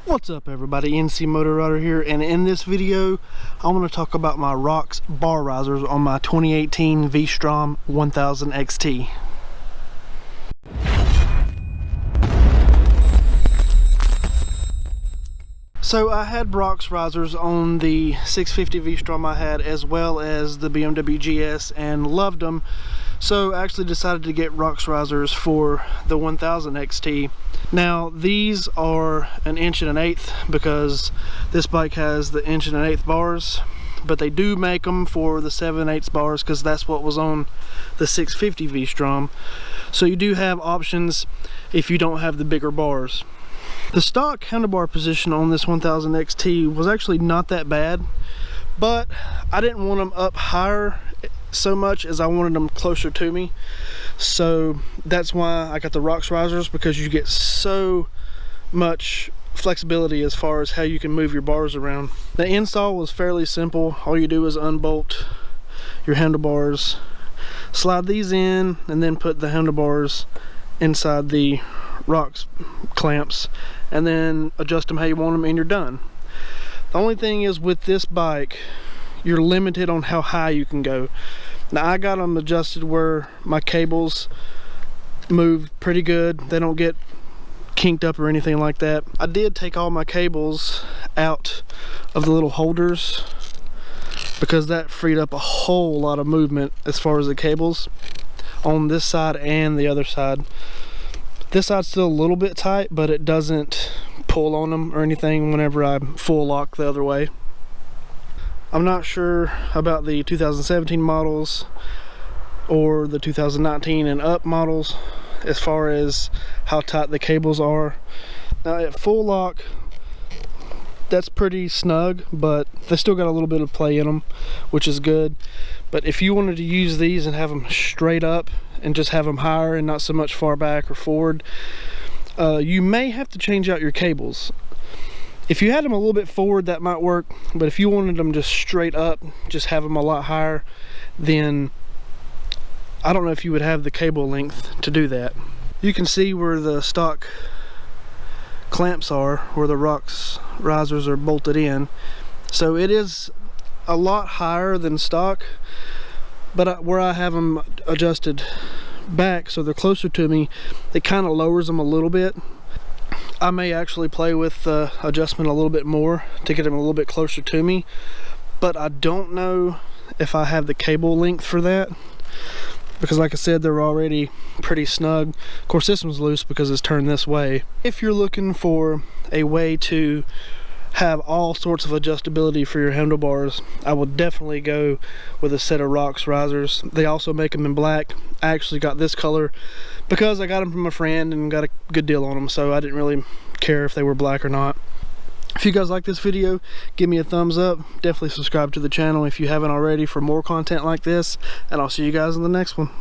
What's up everybody, NCmotoRIDER here, and in this video I want to talk about my ROX bar risers on my 2018 V-Strom 1000 XT. So I had ROX risers on the 650 V-Strom I had, as well as the BMW GS, and loved them. So I actually decided to get ROX risers for the 1000 XT. Now these are an 1.1" because this bike has the 1.1" bars, but they do make them for the 7/8 bars because that's what was on the 650 V-Strom. So you do have options if you don't have the bigger bars. The stock handlebar position on this 1000 XT was actually not that bad, but I didn't want them up higher so much as I wanted them closer to me. So that's why I got the ROX risers, because you get so much flexibility as far as how you can move your bars around. The install was fairly simple. All you do is unbolt your handlebars, slide these in, and then put the handlebars inside the ROX clamps, and then adjust them how you want them, and you're done. The only thing is, with this bike you're limited on how high you can go. Now I got them adjusted where my cables move pretty good. They don't get kinked up or anything like that. I did take all my cables out of the little holders because that freed up a whole lot of movement as far as the cables on this side and the other side. This side's still a little bit tight, but it doesn't pull on them or anything whenever I full lock the other way. I'm not sure about the 2017 models or the 2019 and up models as far as how tight the cables are. Now at full lock, that's pretty snug, but they still got a little bit of play in them, which is good. But if you wanted to use these and have them straight up and just have them higher and not so much far back or forward, you may have to change out your cables. If you had them a little bit forward, that might work, but if you wanted them just straight up, just have them a lot higher, then I don't know if you would have the cable length to do that. You can see where the stock clamps are, where the ROX risers are bolted in. So it is a lot higher than stock, but where I have them adjusted back so they're closer to me, it kind of lowers them a little bit. I may actually play with the adjustment a little bit more to get them a little bit closer to me, but I don't know if I have the cable length for that, because like I said, they're already pretty snug. Of course this one's loose because it's turned this way. If you're looking for a way to have all sorts of adjustability for your handlebars, I would definitely go with a set of ROX risers. They also make them in black. I actually got this color because I got them from a friend and got a good deal on them, so I didn't really care if they were black or not. If you guys like this video, give me a thumbs up. Definitely subscribe to the channel if you haven't already for more content like this, and I'll see you guys in the next one.